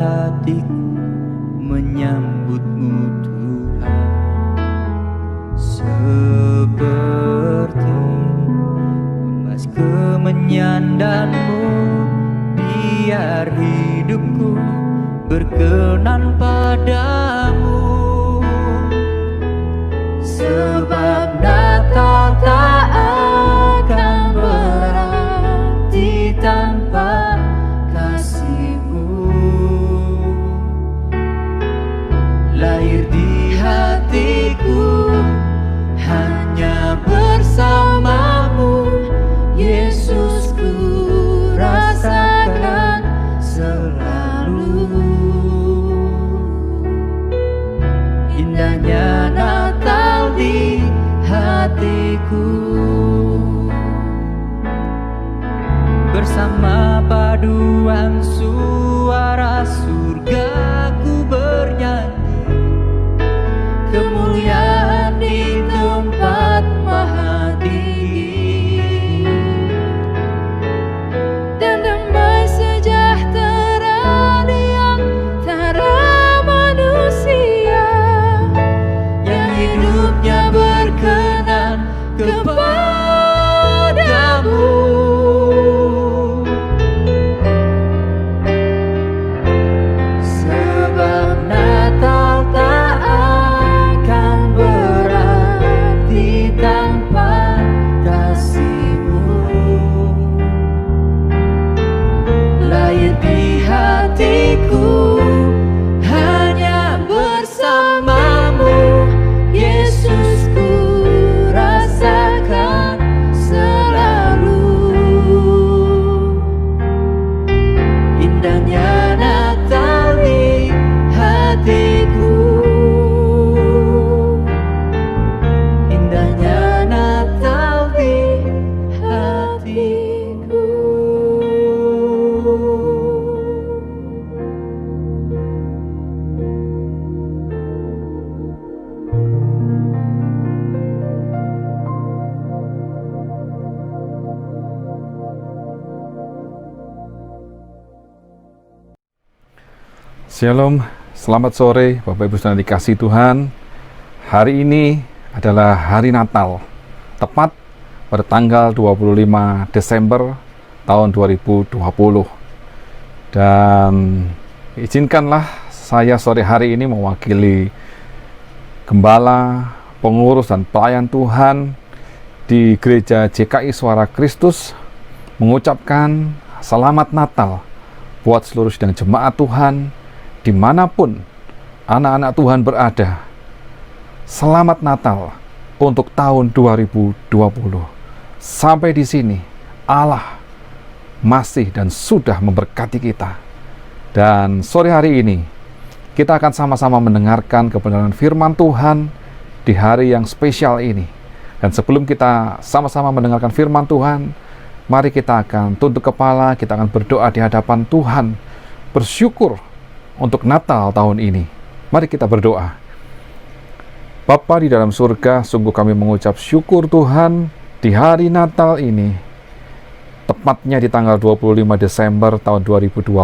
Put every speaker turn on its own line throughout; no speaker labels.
hatiku menyambutmu Tuhan, seperti emas kemenyandanmu. Biar hidupku berkenan padamu, sebab Natal tak akan berarti tanpa kasih-Mu. Lahir di hatiku hanya bersamamu, Yesus, ku rasakan selalu. Indahnya Natal di hatiku, bersama paduan suara surga ku bernyanyi, kemuliaan di tempat maha tinggi,
dan damai sejahtera di antara manusia
yang hidupnya berkenan kepadamu. Sebab Natal tak akan berarti tanpa kasih-Mu. Lahir di hatiku hanya bersamamu, Yesus, ku rasakan selalu. Indahnya Natal di hatiku, indahnya Natal di hatiku.
Shalom, selamat sore Bapak Ibu Saudara dikasih Tuhan. Hari ini adalah hari Natal, tepat pada tanggal 25 Desember tahun 2020. Dan izinkanlah saya sore hari ini mewakili gembala, pengurus dan pelayan Tuhan di Gereja JKI Suara Kristus mengucapkan selamat Natal buat seluruh sidang jemaat Tuhan dimanapun anak-anak Tuhan berada. Selamat Natal untuk tahun 2020. Sampai di sini Allah masih dan sudah memberkati kita. Dan sore hari ini kita akan sama-sama mendengarkan kebenaran firman Tuhan di hari yang spesial ini. Dan sebelum kita sama-sama mendengarkan firman Tuhan, mari kita akan tunduk kepala, kita akan berdoa di hadapan Tuhan, bersyukur untuk Natal tahun ini. Mari kita berdoa. Bapa di dalam surga, sungguh kami mengucap syukur Tuhan di hari Natal ini, tepatnya di tanggal 25 Desember tahun 2020.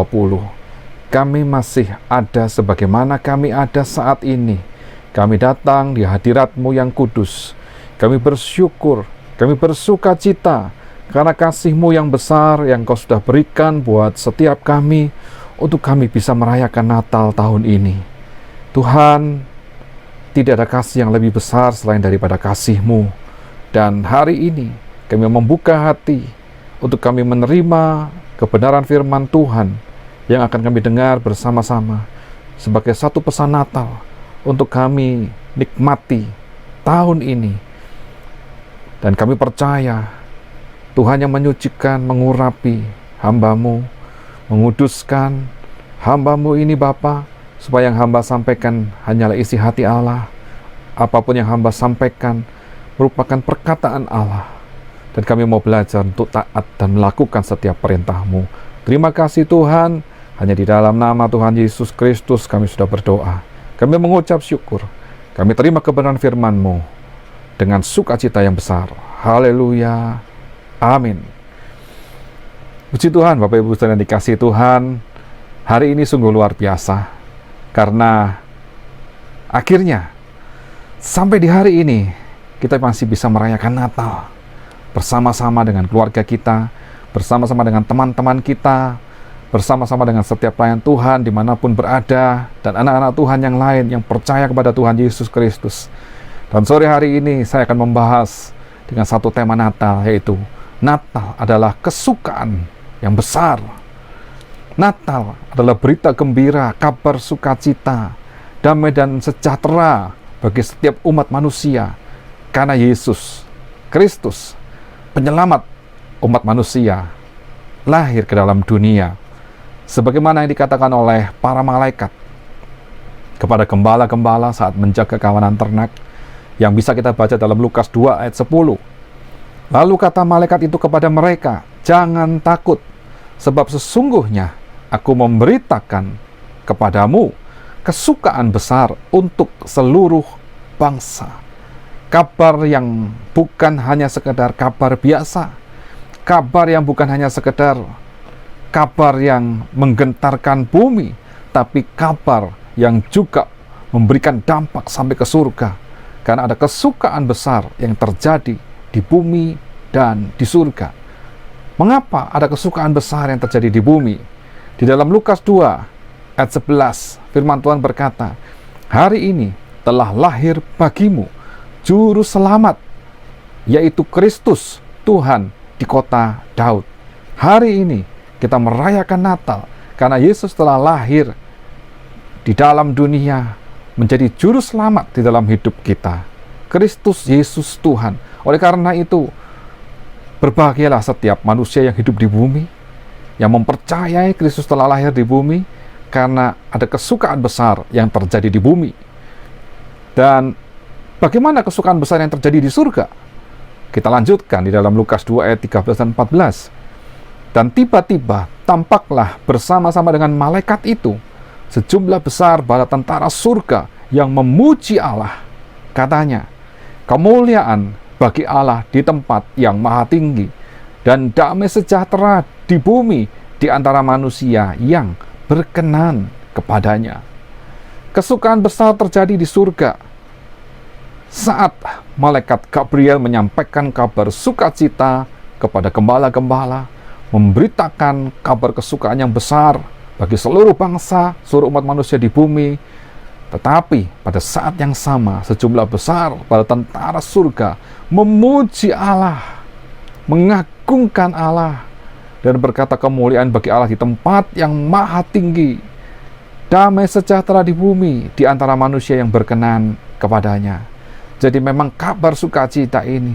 Kami masih ada sebagaimana kami ada saat ini. Kami datang di hadirat-Mu yang kudus. Kami bersyukur, kami bersuka cita karena kasih-Mu yang besar yang Kau sudah berikan buat setiap kami, untuk kami bisa merayakan Natal tahun ini. Tuhan, tidak ada kasih yang lebih besar selain daripada kasih-Mu. Dan hari ini kami membuka hati untuk kami menerima kebenaran firman Tuhan yang akan kami dengar bersama-sama sebagai satu pesan Natal untuk kami nikmati tahun ini. Dan kami percaya Tuhan yang menyucikan, mengurapi hamba-Mu, menguduskan hamba-Mu ini Bapa, supaya yang hamba sampaikan hanyalah isi hati Allah. Apapun yang hamba sampaikan merupakan perkataan Allah, dan kami mau belajar untuk taat dan melakukan setiap perintah-Mu. Terima kasih Tuhan, hanya di dalam nama Tuhan Yesus Kristus kami sudah berdoa. Kami mengucap syukur, kami terima kebenaran firman-Mu dengan sukacita yang besar. Haleluya, amin. Puji Tuhan, Bapak Ibu Saudara yang dikasihi Tuhan. Hari ini sungguh luar biasa, karena akhirnya sampai di hari ini kita masih bisa merayakan Natal bersama-sama dengan keluarga kita, bersama-sama dengan teman-teman kita, bersama-sama dengan setiap pelayan Tuhan dimanapun berada, dan anak-anak Tuhan yang lain yang percaya kepada Tuhan Yesus Kristus. Dan sore hari ini saya akan membahas dengan satu tema Natal, yaitu Natal adalah kesukaan yang besar. Natal adalah berita gembira, kabar sukacita, damai dan sejahtera bagi setiap umat manusia, karena Yesus Kristus, penyelamat umat manusia, lahir ke dalam dunia. Sebagaimana yang dikatakan oleh para malaikat kepada gembala-gembala saat menjaga kawanan ternak, yang bisa kita baca dalam Lukas 2 ayat 10. Lalu kata malaikat itu kepada mereka, "Jangan takut, sebab sesungguhnya Aku memberitakan kepadamu kesukaan besar untuk seluruh bangsa." Kabar yang bukan hanya sekedar kabar biasa, kabar yang bukan hanya sekedar kabar yang menggentarkan bumi, tapi kabar yang juga memberikan dampak sampai ke surga. Karena ada kesukaan besar yang terjadi di bumi dan di surga. Mengapa ada kesukaan besar yang terjadi di bumi? Di dalam Lukas 2 ayat 11, firman Tuhan berkata, "Hari ini telah lahir bagimu Juru Selamat, yaitu Kristus Tuhan di kota Daud." Hari ini kita merayakan Natal karena Yesus telah lahir di dalam dunia menjadi Juru Selamat di dalam hidup kita. Kristus Yesus Tuhan. Oleh karena itu, berbahagialah setiap manusia yang hidup di bumi, yang mempercayai Kristus telah lahir di bumi, karena ada kesukaan besar yang terjadi di bumi. Dan bagaimana kesukaan besar yang terjadi di surga? Kita lanjutkan di dalam Lukas 2 ayat 13 dan 14. "Dan tiba-tiba tampaklah bersama-sama dengan malaikat itu sejumlah besar bala tentara surga yang memuji Allah. Katanya, kemuliaan bagi Allah di tempat yang maha tinggi, dan damai sejahtera di bumi di antara manusia yang berkenan kepadanya." Kesukaan besar terjadi di surga saat malaikat Gabriel menyampaikan kabar sukacita kepada gembala-gembala, memberitakan kabar kesukaan yang besar bagi seluruh bangsa, seluruh umat manusia di bumi. Tetapi pada saat yang sama, sejumlah besar para tentara surga memuji Allah, mengagungkan Allah, dan berkata, kemuliaan bagi Allah di tempat yang maha tinggi, damai sejahtera di bumi di antara manusia yang berkenan kepadanya. Jadi memang kabar sukacita ini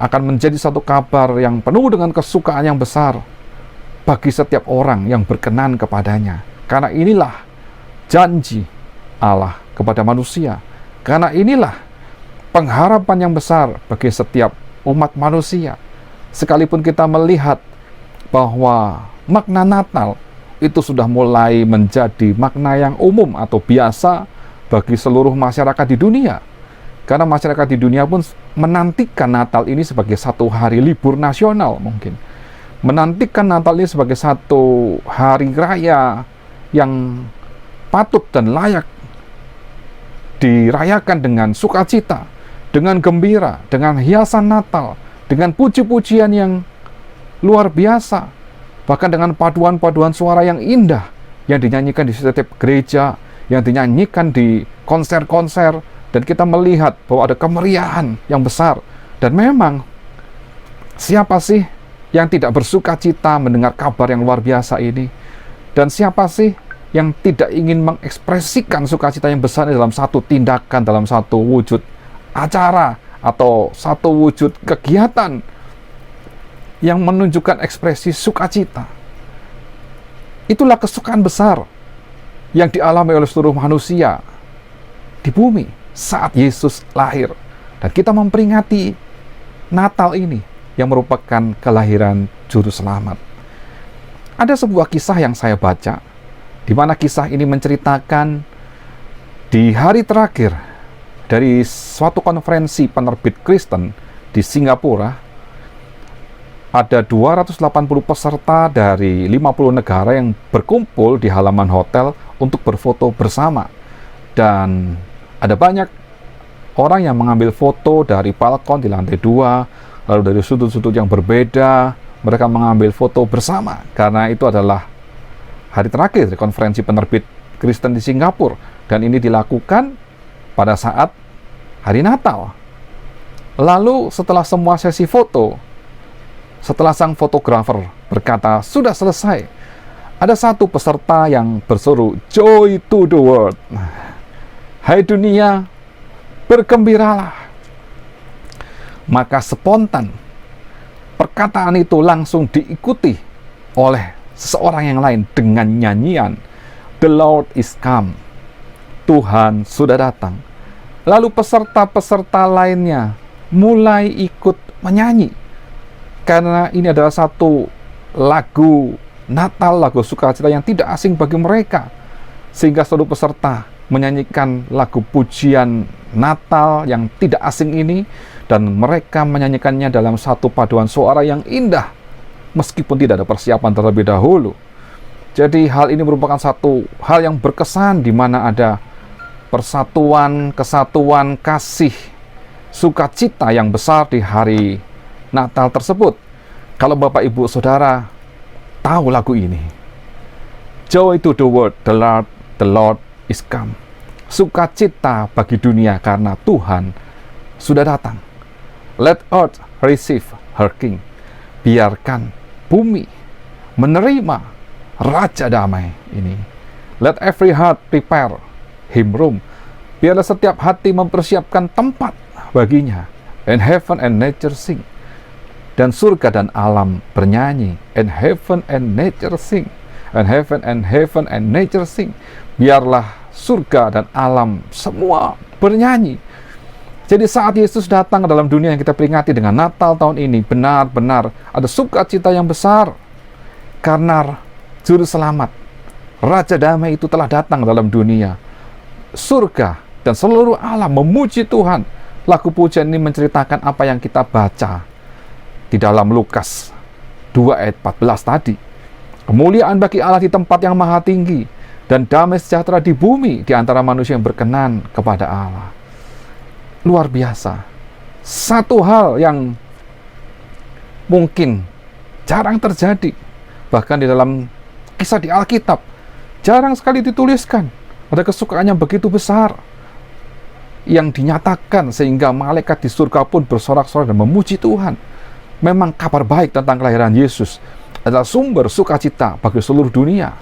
akan menjadi satu kabar yang penuh dengan kesukaan yang besar bagi setiap orang yang berkenan kepadanya. Karena inilah janji Allah kepada manusia. Karena inilah pengharapan yang besar bagi setiap umat manusia. Sekalipun kita melihat bahwa makna Natal itu sudah mulai menjadi makna yang umum atau biasa bagi seluruh masyarakat di dunia. Karena masyarakat di dunia pun menantikan Natal ini sebagai satu hari libur nasional mungkin. Menantikan Natal ini sebagai satu hari raya yang patut dan layak dirayakan dengan sukacita, dengan gembira, dengan hiasan Natal, dengan puji-pujian yang luar biasa, bahkan dengan paduan-paduan suara yang indah yang dinyanyikan di setiap gereja, yang dinyanyikan di konser-konser, dan kita melihat bahwa ada kemeriahan yang besar. Dan memang siapa sih yang tidak bersuka cita mendengar kabar yang luar biasa ini? Dan siapa sih yang tidak ingin mengekspresikan sukacita yang besar dalam satu tindakan, dalam satu wujud acara, atau satu wujud kegiatan yang menunjukkan ekspresi sukacita? Itulah kesukaan besar yang dialami oleh seluruh manusia di bumi saat Yesus lahir. Dan kita memperingati Natal ini yang merupakan kelahiran Juru Selamat. Ada sebuah kisah yang saya baca, di mana kisah ini menceritakan di hari terakhir dari suatu konferensi penerbit Kristen di Singapura. ada 280 peserta dari 50 negara yang berkumpul di halaman hotel untuk berfoto bersama. Dan ada banyak orang yang mengambil foto dari balkon di lantai 2, lalu dari sudut-sudut yang berbeda, mereka mengambil foto bersama, karena itu adalah hari terakhir dari konferensi penerbit Kristen di Singapura, dan ini dilakukan pada saat hari Natal. Lalu setelah semua sesi foto, setelah sang fotografer berkata, "Sudah selesai," ada satu peserta yang berseru, "Joy to the world." Hai dunia, bergembiralah. Maka spontan perkataan itu langsung diikuti oleh seseorang yang lain dengan nyanyian, "The Lord is come." Tuhan sudah datang. Lalu peserta-peserta lainnya mulai ikut menyanyi, karena ini adalah satu lagu Natal, lagu sukacita yang tidak asing bagi mereka, sehingga seluruh peserta menyanyikan lagu pujian Natal yang tidak asing ini, dan mereka menyanyikannya dalam satu paduan suara yang indah meskipun tidak ada persiapan terlebih dahulu. Jadi hal ini merupakan satu hal yang berkesan, di mana ada persatuan, kesatuan, kasih, sukacita yang besar di hari Natal tersebut. Kalau Bapak Ibu Saudara tahu lagu ini, "Joy to the world, the Lord is come." Sukacita bagi dunia karena Tuhan sudah datang. Let earth receive her king. Biarkan bumi menerima Raja Damai ini. Let every heart prepare him room. Biarlah setiap hati mempersiapkan tempat baginya. And heaven and nature sing. Dan surga dan alam bernyanyi. And heaven and nature sing. And heaven and nature sing. Biarlah surga dan alam semua bernyanyi. Jadi saat Yesus datang ke dalam dunia yang kita peringati dengan Natal tahun ini, benar-benar ada sukacita yang besar, karena Juru Selamat, Raja Damai itu telah datang dalam dunia. Surga dan seluruh alam memuji Tuhan. Lagu pujian ini menceritakan apa yang kita baca di dalam Lukas 2 ayat 14 tadi. Kemuliaan bagi Allah di tempat yang maha tinggi, dan damai sejahtera di bumi di antara manusia yang berkenan kepada Allah. Luar biasa. Satu hal yang mungkin jarang terjadi, bahkan di dalam kisah di Alkitab jarang sekali dituliskan. Ada kesukaan yang begitu besar yang dinyatakan sehingga malaikat di surga pun bersorak-sorak dan memuji Tuhan. Memang kabar baik tentang kelahiran Yesus adalah sumber sukacita bagi seluruh dunia.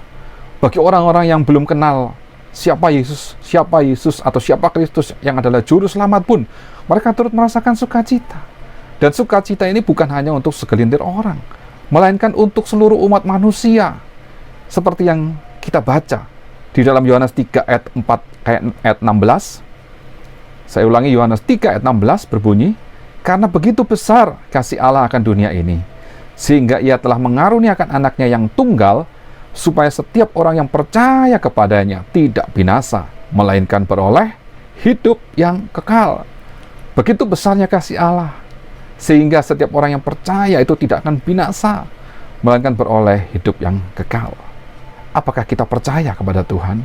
Bagi orang-orang yang belum kenal siapa Yesus atau siapa Kristus yang adalah Juru Selamat pun, mereka turut merasakan sukacita. Dan sukacita ini bukan hanya untuk segelintir orang, melainkan untuk seluruh umat manusia. Seperti yang kita baca di dalam Yohanes 3 ayat 4 ayat 16. Saya ulangi, Yohanes 3 ayat 16 berbunyi, "Karena begitu besar kasih Allah akan dunia ini, sehingga ia telah mengaruniakan anaknya yang tunggal, supaya setiap orang yang percaya kepadanya tidak binasa, melainkan beroleh hidup yang kekal." Begitu besarnya kasih Allah, sehingga setiap orang yang percaya itu tidak akan binasa, melainkan beroleh hidup yang kekal. Apakah kita percaya kepada Tuhan?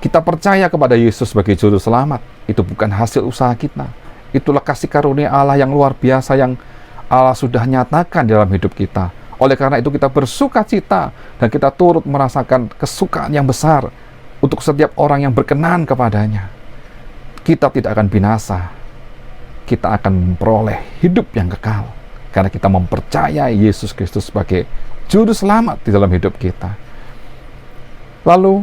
Kita percaya kepada Yesus sebagai Juru Selamat. Itu bukan hasil usaha kita. Itulah kasih karunia Allah yang luar biasa yang Allah sudah nyatakan dalam hidup kita. Oleh karena itu kita bersuka cita dan kita turut merasakan kesukaan yang besar untuk setiap orang yang berkenan kepadanya. Kita tidak akan binasa. Kita akan memperoleh hidup yang kekal karena kita mempercayai Yesus Kristus sebagai Juru Selamat di dalam hidup kita. Lalu,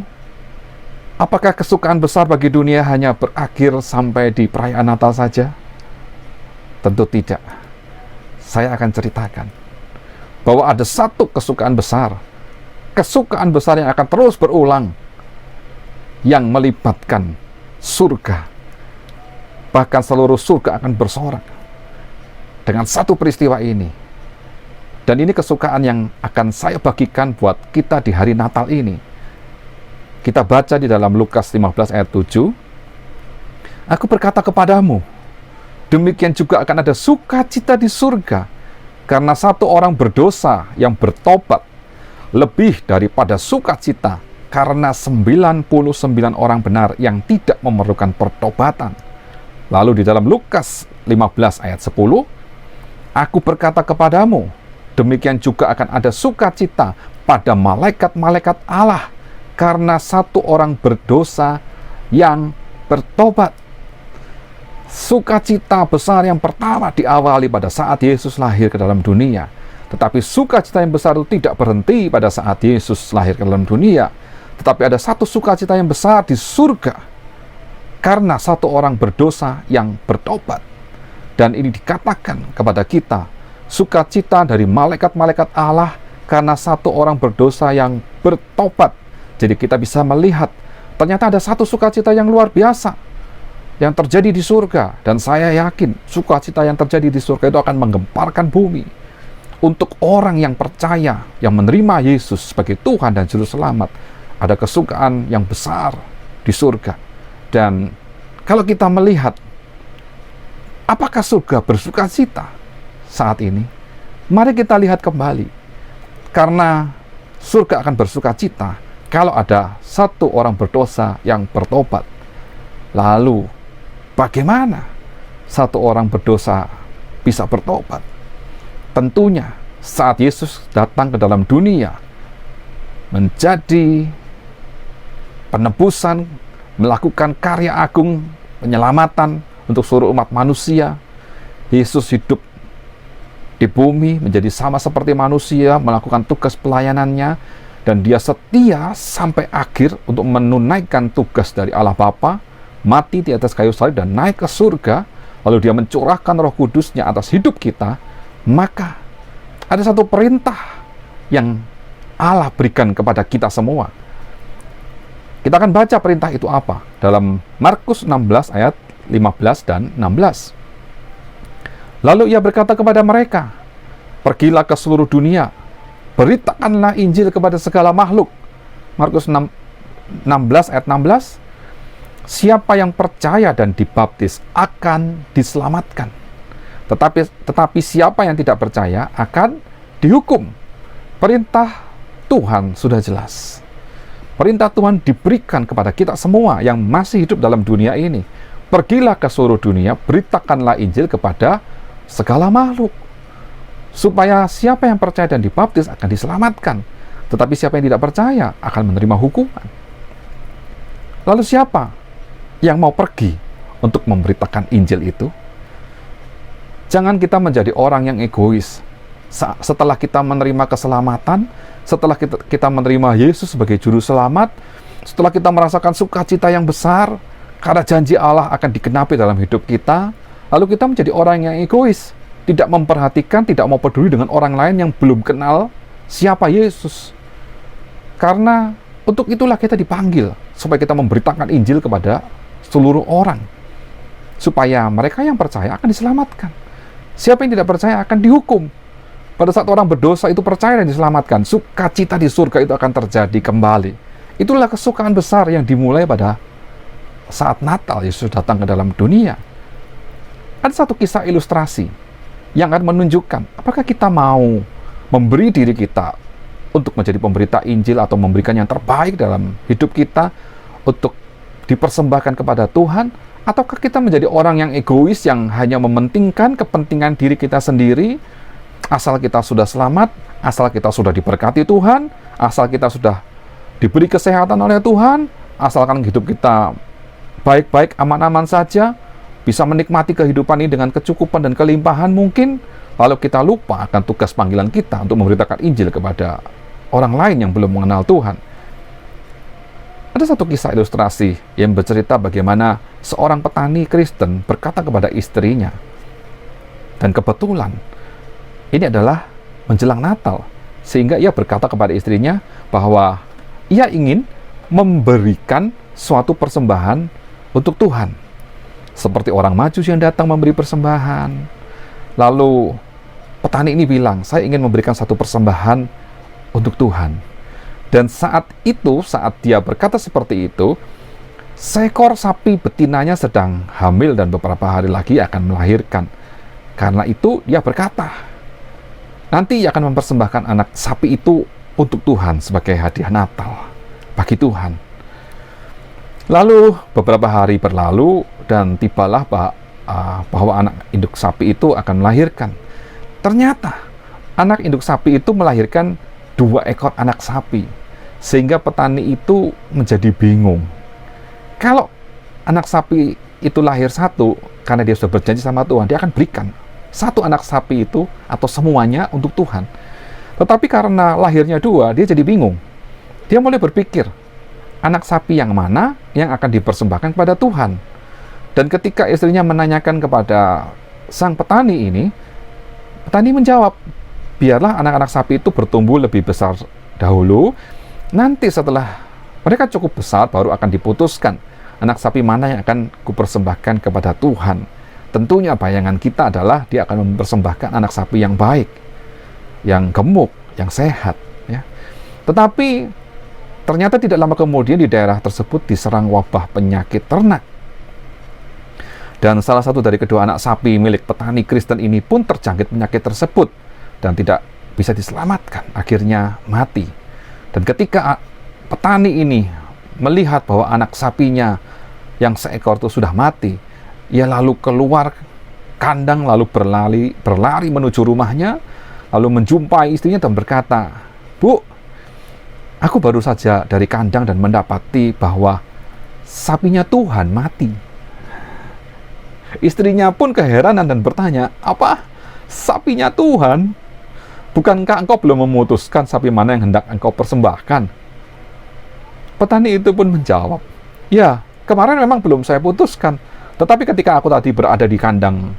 apakah kesukaan besar bagi dunia hanya berakhir sampai di perayaan Natal saja? Tentu tidak. Saya akan ceritakan bahwa ada satu kesukaan besar yang akan terus berulang, yang melibatkan surga. Bahkan seluruh surga akan bersorak dengan satu peristiwa ini. Dan ini kesukaan yang akan saya bagikan buat kita di hari Natal ini. Kita baca di dalam Lukas 15 ayat 7. "Aku berkata kepadamu, demikian juga akan ada sukacita di surga karena satu orang berdosa yang bertobat lebih daripada sukacita karena 99 orang benar yang tidak memerlukan pertobatan. Lalu di dalam Lukas 15 ayat 10, aku berkata kepadamu, demikian juga akan ada sukacita pada malaikat-malaikat Allah karena satu orang berdosa yang bertobat. Sukacita besar yang pertama diawali pada saat Yesus lahir ke dalam dunia. Tetapi sukacita yang besar itu tidak berhenti pada saat Yesus lahir ke dalam dunia. Tetapi ada satu sukacita yang besar di surga karena satu orang berdosa yang bertobat. Dan ini dikatakan kepada kita, sukacita dari malaikat-malaikat Allah karena satu orang berdosa yang bertobat. Jadi kita bisa melihat, ternyata ada satu sukacita yang luar biasa yang terjadi di surga. Dan saya yakin sukacita yang terjadi di surga itu akan menggemparkan bumi. Untuk orang yang percaya, yang menerima Yesus sebagai Tuhan dan Juru Selamat, ada kesukaan yang besar di surga. Dan kalau kita melihat, apakah surga bersukacita saat ini? Mari kita lihat kembali. Karena surga akan bersukacita kalau ada satu orang berdosa yang bertobat. Lalu, bagaimana satu orang berdosa bisa bertobat? Tentunya saat Yesus datang ke dalam dunia, menjadi penebusan, melakukan karya agung, penyelamatan untuk seluruh umat manusia. Yesus hidup di bumi menjadi sama seperti manusia, melakukan tugas pelayanannya, dan dia setia sampai akhir untuk menunaikan tugas dari Allah Bapa, mati di atas kayu salib dan naik ke surga, lalu dia mencurahkan Roh Kudus-Nya atas hidup kita. Maka ada satu perintah yang Allah berikan kepada kita semua. Kita akan baca perintah itu apa dalam Markus 16 ayat 15 dan 16. Lalu ia berkata kepada mereka, pergilah ke seluruh dunia, beritakanlah Injil kepada segala makhluk. Markus 16 ayat 16. Siapa yang percaya dan dibaptis akan diselamatkan. Tetapi siapa yang tidak percaya akan dihukum. Perintah Tuhan sudah jelas. Perintah Tuhan diberikan kepada kita semua yang masih hidup dalam dunia ini. Pergilah ke seluruh dunia, beritakanlah Injil kepada segala makhluk. Supaya siapa yang percaya dan dibaptis akan diselamatkan. Tetapi siapa yang tidak percaya akan menerima hukuman. Lalu siapa yang mau pergi untuk memberitakan Injil itu? Jangan kita menjadi orang yang egois. Setelah kita menerima keselamatan, setelah kita menerima Yesus sebagai Juru Selamat, setelah kita merasakan sukacita yang besar, karena janji Allah akan digenapi dalam hidup kita, lalu kita menjadi orang yang egois, tidak memperhatikan, tidak mau peduli dengan orang lain yang belum kenal siapa Yesus. Karena untuk itulah kita dipanggil, supaya kita memberitakan Injil kepada seluruh orang, supaya mereka yang percaya akan diselamatkan. Siapa yang tidak percaya akan dihukum. Pada saat orang berdosa itu percaya dan diselamatkan, sukacita di surga itu akan terjadi kembali. Itulah kesukaan besar yang dimulai pada saat Natal Yesus datang ke dalam dunia. Ada satu kisah ilustrasi yang akan menunjukkan apakah kita mau memberi diri kita untuk menjadi pemberita Injil atau memberikan yang terbaik dalam hidup kita untuk dipersembahkan kepada Tuhan, ataukah kita menjadi orang yang egois yang hanya mementingkan kepentingan diri kita sendiri, asal kita sudah selamat, asal kita sudah diberkati Tuhan, asal kita sudah diberi kesehatan oleh Tuhan, asalkan hidup kita baik-baik, aman-aman saja, bisa menikmati kehidupan ini dengan kecukupan dan kelimpahan mungkin, lalu kita lupa akan tugas panggilan kita untuk memberitakan Injil kepada orang lain yang belum mengenal Tuhan. Ada satu kisah ilustrasi yang bercerita bagaimana seorang petani Kristen berkata kepada istrinya, dan kebetulan ini adalah menjelang Natal, sehingga ia berkata kepada istrinya bahwa ia ingin memberikan suatu persembahan untuk Tuhan, seperti orang Majus yang datang memberi persembahan. Lalu petani ini bilang, saya ingin memberikan satu persembahan untuk Tuhan. Dan saat itu, saat dia berkata seperti itu, seekor sapi betinanya sedang hamil dan beberapa hari lagi akan melahirkan. Karena itu dia berkata, nanti ia akan mempersembahkan anak sapi itu untuk Tuhan sebagai hadiah Natal bagi Tuhan. Lalu beberapa hari berlalu dan tibalah bahwa anak induk sapi itu akan melahirkan. Ternyata anak induk sapi itu melahirkan 2 ekor anak sapi, sehingga petani itu menjadi bingung. Kalau anak sapi itu lahir 1, karena dia sudah berjanji sama Tuhan, dia akan berikan 1 anak sapi itu atau semuanya untuk Tuhan. Tetapi karena lahirnya 2, dia jadi bingung. Dia mulai berpikir, anak sapi yang mana yang akan dipersembahkan kepada Tuhan. Dan ketika istrinya menanyakan kepada sang petani ini, petani menjawab, biarlah anak-anak sapi itu bertumbuh lebih besar dahulu, nanti setelah mereka cukup besar baru akan diputuskan anak sapi mana yang akan kupersembahkan kepada Tuhan. Tentunya bayangan kita adalah dia akan mempersembahkan anak sapi yang baik, yang gemuk, yang sehat, ya. Tetapi ternyata tidak lama kemudian di daerah tersebut diserang wabah penyakit ternak. Dan salah satu dari kedua anak sapi milik petani Kristen ini pun terjangkit penyakit tersebut dan tidak bisa diselamatkan, akhirnya mati. Dan ketika petani ini melihat bahwa anak sapinya yang seekor itu sudah mati, ia lalu keluar kandang, lalu berlari menuju rumahnya, lalu menjumpai istrinya dan berkata, "Bu, aku baru saja dari kandang dan mendapati bahwa sapinya Tuhan mati." Istrinya pun keheranan dan bertanya, "Apa? Sapinya Tuhan? Bukankah engkau belum memutuskan sapi mana yang hendak engkau persembahkan?" Petani itu pun menjawab, "Ya, kemarin memang belum saya putuskan. Tetapi ketika aku tadi berada di kandang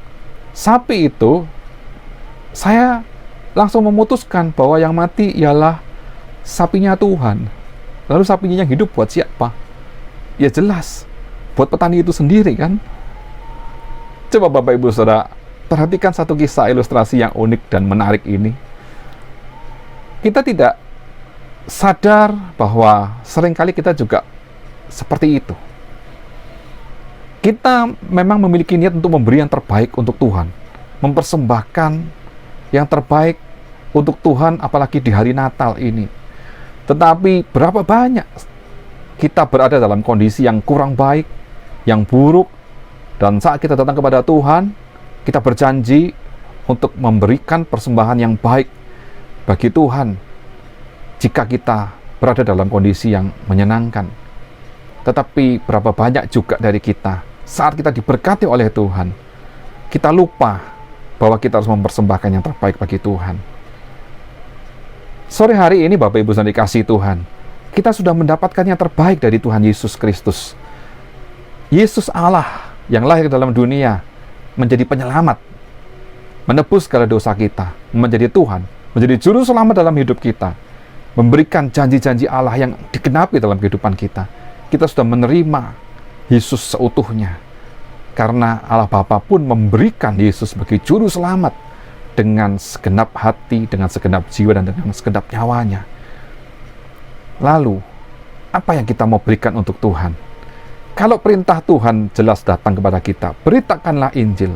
sapi itu, saya langsung memutuskan bahwa yang mati ialah sapinya Tuhan. Lalu sapinya yang hidup buat siapa? Ya jelas, buat petani itu sendiri kan?" Coba Bapak Ibu Saudara, perhatikan satu kisah ilustrasi yang unik dan menarik ini. Kita tidak sadar bahwa seringkali kita juga seperti itu. Kita memang memiliki niat untuk memberi yang terbaik untuk Tuhan, mempersembahkan yang terbaik untuk Tuhan, apalagi di hari Natal ini. Tetapi berapa banyak kita berada dalam kondisi yang kurang baik, yang buruk, dan saat kita datang kepada Tuhan, kita berjanji untuk memberikan persembahan yang baik bagi Tuhan jika kita berada dalam kondisi yang menyenangkan. Tetapi berapa banyak juga dari kita, saat kita diberkati oleh Tuhan, kita lupa bahwa kita harus mempersembahkan yang terbaik bagi Tuhan. Sore hari ini Bapak Ibu yang dikasihi Tuhan, kita sudah mendapatkan yang terbaik dari Tuhan Yesus Kristus. Yesus Allah yang lahir dalam dunia menjadi penyelamat, menebus segala dosa kita, menjadi Tuhan, menjadi juru selamat dalam hidup kita, memberikan janji-janji Allah yang digenapi dalam kehidupan kita. Kita sudah menerima Yesus seutuhnya, karena Allah Bapa pun memberikan Yesus sebagai juru selamat dengan segenap hati, dengan segenap jiwa, dan dengan segenap nyawanya. Lalu, apa yang kita mau berikan untuk Tuhan? Kalau perintah Tuhan jelas datang kepada kita, beritakanlah Injil.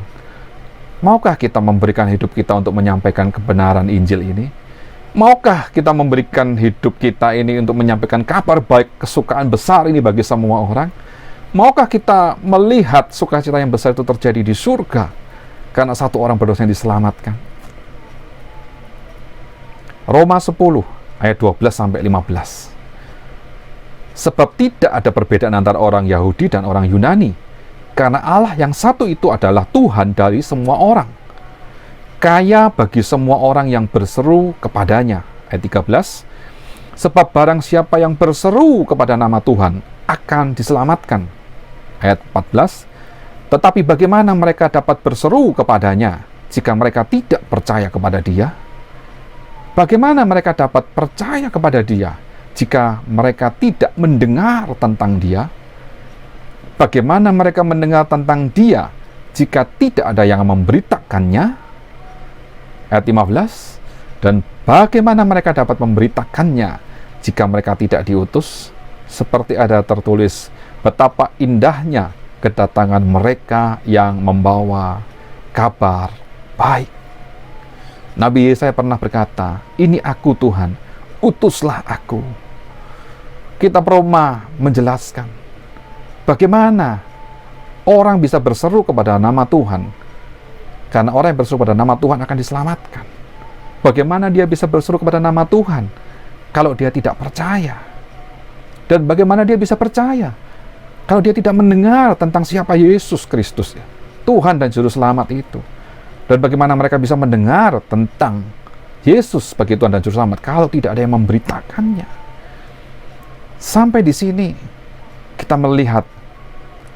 Maukah kita memberikan hidup kita untuk menyampaikan kebenaran Injil ini? Maukah kita memberikan hidup kita ini untuk menyampaikan kabar baik, kesukaan besar ini bagi semua orang? Maukah kita melihat sukacita yang besar itu terjadi di surga karena satu orang berdosa yang diselamatkan? Roma 10 ayat 12-15. Sebab tidak ada perbedaan antara orang Yahudi dan orang Yunani, karena Allah yang satu itu adalah Tuhan dari semua orang, kaya bagi semua orang yang berseru kepadanya. Ayat 13, sebab barang siapa yang berseru kepada nama Tuhan akan diselamatkan. Ayat 14, tetapi bagaimana mereka dapat berseru kepadanya jika mereka tidak percaya kepada Dia? Bagaimana mereka dapat percaya kepada Dia jika mereka tidak mendengar tentang Dia? Bagaimana mereka mendengar tentang Dia jika tidak ada yang memberitakannya? Ayat 15, dan bagaimana mereka dapat memberitakannya jika mereka tidak diutus? Seperti ada tertulis, betapa indahnya kedatangan mereka yang membawa kabar baik. Nabi Yesaya pernah berkata, "Ini aku Tuhan, utuslah aku." Kitab Roma menjelaskan bagaimana orang bisa berseru kepada nama Tuhan, karena orang yang berseru kepada nama Tuhan akan diselamatkan. Bagaimana dia bisa berseru kepada nama Tuhan kalau dia tidak percaya? Dan bagaimana dia bisa percaya kalau dia tidak mendengar tentang siapa Yesus Kristus, Tuhan dan Juru Selamat itu? Dan bagaimana mereka bisa mendengar tentang Yesus sebagai Tuhan dan Juru Selamat kalau tidak ada yang memberitakannya? Sampai di sini kita melihat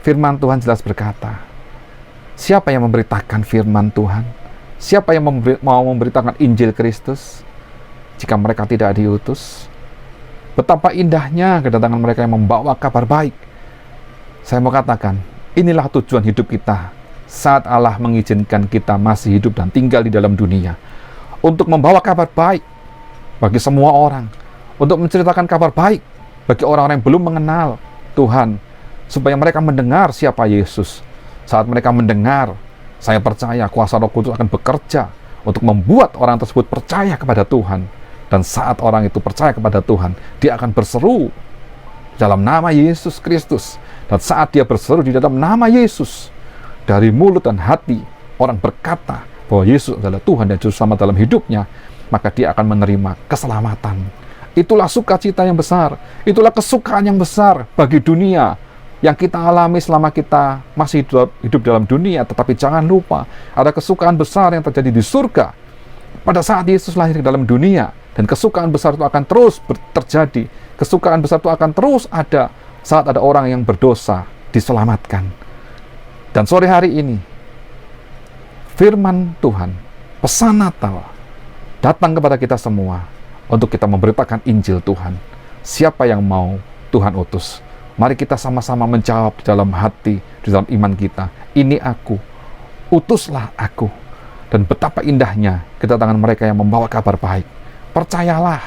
firman Tuhan jelas berkata, siapa yang memberitakan firman Tuhan? Siapa yang mau memberitakan Injil Kristus jika mereka tidak diutus? Betapa indahnya kedatangan mereka yang membawa kabar baik. Saya mau katakan, inilah tujuan hidup kita saat Allah mengizinkan kita masih hidup dan tinggal di dalam dunia, untuk membawa kabar baik bagi semua orang, untuk menceritakan kabar baik bagi orang-orang yang belum mengenal Tuhan, supaya mereka mendengar siapa Yesus. Saat mereka mendengar, saya percaya kuasa Roh Kudus akan bekerja untuk membuat orang tersebut percaya kepada Tuhan. Dan saat orang itu percaya kepada Tuhan, dia akan berseru dalam nama Yesus Kristus. Dan saat dia berseru di dalam nama Yesus, dari mulut dan hati orang berkata bahwa Yesus adalah Tuhan dan Juru Selamat dalam hidupnya, maka dia akan menerima keselamatan. Itulah sukacita yang besar, itulah kesukaan yang besar bagi dunia yang kita alami selama kita masih hidup dalam dunia. Tetapi jangan lupa, ada kesukaan besar yang terjadi di surga pada saat Yesus lahir ke dalam dunia. Dan kesukaan besar itu akan terus terjadi. Kesukaan besar itu akan terus ada saat ada orang yang berdosa diselamatkan. Dan sore hari ini, firman Tuhan, pesan Natal, datang kepada kita semua untuk kita memberitakan Injil Tuhan. Siapa yang mau Tuhan utus? Mari kita sama-sama menjawab di dalam hati, di dalam iman kita. Ini aku, utuslah aku. Dan betapa indahnya kedatangan mereka yang membawa kabar baik. Percayalah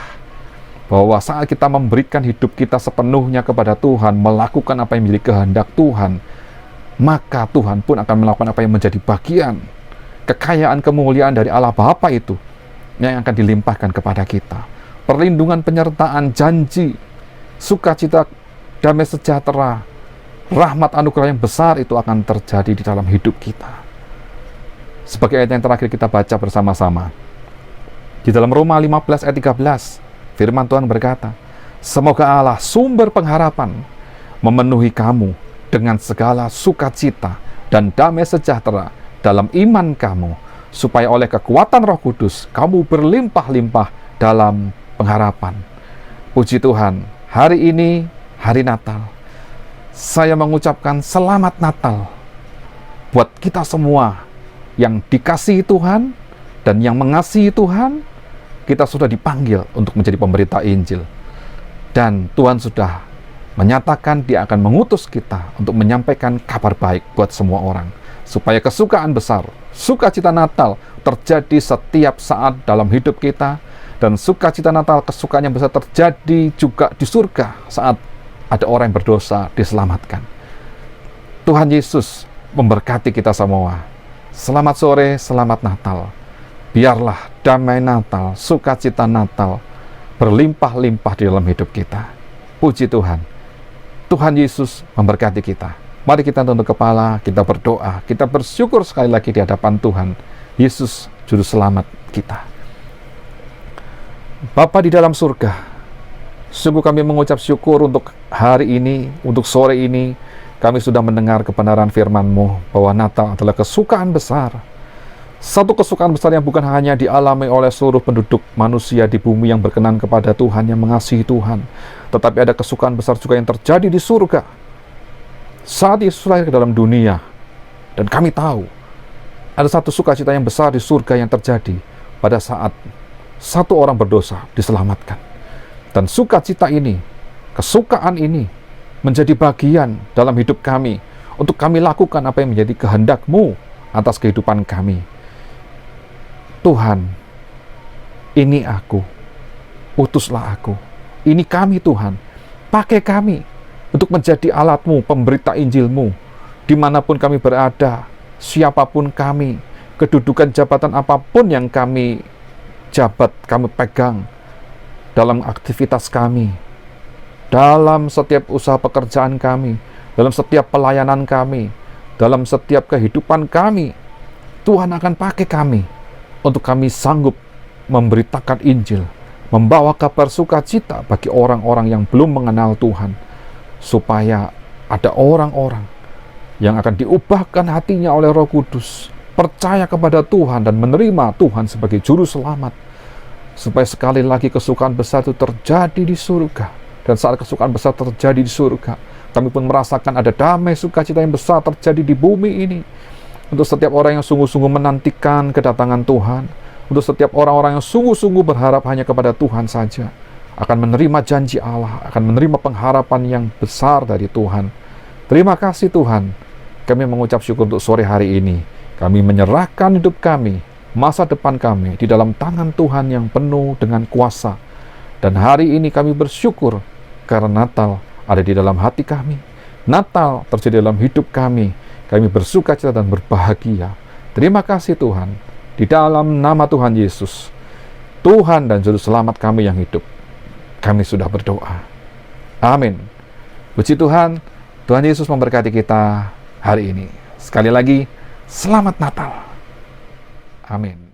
bahwa saat kita memberikan hidup kita sepenuhnya kepada Tuhan, melakukan apa yang menjadi kehendak Tuhan, maka Tuhan pun akan melakukan apa yang menjadi bagian kekayaan kemuliaan dari Allah Bapa itu yang akan dilimpahkan kepada kita. Perlindungan, penyertaan, janji, sukacita, damai sejahtera, rahmat anugerah yang besar itu akan terjadi di dalam hidup kita. Sebagai ayat yang terakhir kita baca bersama-sama, di dalam Roma 15 ayat 13, firman Tuhan berkata, semoga Allah sumber pengharapan memenuhi kamu dengan segala sukacita dan damai sejahtera dalam iman kamu, supaya oleh kekuatan Roh Kudus kamu berlimpah-limpah dalam pengharapan. Puji Tuhan, hari ini hari Natal. Saya mengucapkan selamat Natal buat kita semua yang dikasihi Tuhan dan yang mengasihi Tuhan. Kita sudah dipanggil untuk menjadi pemberita Injil. Dan Tuhan sudah menyatakan Dia akan mengutus kita untuk menyampaikan kabar baik buat semua orang. Supaya kesukaan besar, sukacita Natal terjadi setiap saat dalam hidup kita. Dan sukacita Natal, kesukaan yang besar terjadi juga di surga saat ada orang yang berdosa diselamatkan. Tuhan Yesus memberkati kita semua. Selamat sore, selamat Natal. Biarlah damai Natal, sukacita Natal berlimpah-limpah di dalam hidup kita. Puji Tuhan. Tuhan Yesus memberkati kita. Mari kita tunduk kepala, kita berdoa, kita bersyukur sekali lagi di hadapan Tuhan Yesus, Juru Selamat kita. Bapa di dalam surga, sungguh kami mengucap syukur untuk hari ini, untuk sore ini. Kami sudah mendengar kebenaran firman-Mu bahwa Natal adalah kesukaan besar. Satu kesukaan besar yang bukan hanya dialami oleh seluruh penduduk manusia di bumi yang berkenan kepada Tuhan, yang mengasihi Tuhan, tetapi ada kesukaan besar juga yang terjadi di surga saat Yesus lahir ke dalam dunia. Dan kami tahu ada satu sukacita yang besar di surga yang terjadi pada saat satu orang berdosa diselamatkan. Dan sukacita ini, kesukaan ini menjadi bagian dalam hidup kami untuk kami lakukan apa yang menjadi kehendak-Mu atas kehidupan kami. Tuhan, ini aku, utuslah aku. Ini kami Tuhan, pakai kami untuk menjadi alat-Mu, pemberita Injil-Mu, dimanapun kami berada, siapapun kami, kedudukan jabatan apapun yang kami jabat kami pegang dalam aktivitas kami, dalam setiap usaha pekerjaan kami, dalam setiap pelayanan kami, dalam setiap kehidupan kami. Tuhan akan pakai kami untuk kami sanggup memberitakan Injil, membawa kabar sukacita bagi orang-orang yang belum mengenal Tuhan, supaya ada orang-orang yang akan diubahkan hatinya oleh Roh Kudus, percaya kepada Tuhan dan menerima Tuhan sebagai juru selamat, supaya sekali lagi kesukaan besar itu terjadi di surga. Dan saat kesukaan besar terjadi di surga, kami pun merasakan ada damai sukacita yang besar terjadi di bumi ini. Untuk setiap orang yang sungguh-sungguh menantikan kedatangan Tuhan, untuk setiap orang-orang yang sungguh-sungguh berharap hanya kepada Tuhan saja, akan menerima janji Allah, akan menerima pengharapan yang besar dari Tuhan. Terima kasih Tuhan. Kami mengucap syukur untuk sore hari ini. Kami menyerahkan hidup kami, masa depan kami di dalam tangan Tuhan yang penuh dengan kuasa. Dan hari ini kami bersyukur karena Natal ada di dalam hati kami. Natal terjadi dalam hidup kami. Kami bersukacita dan berbahagia. Terima kasih Tuhan. Di dalam nama Tuhan Yesus, Tuhan dan Juru Selamat kami yang hidup, kami sudah berdoa. Amin. Puji Tuhan, Tuhan Yesus memberkati kita hari ini. Sekali lagi, Selamat Natal. Amin.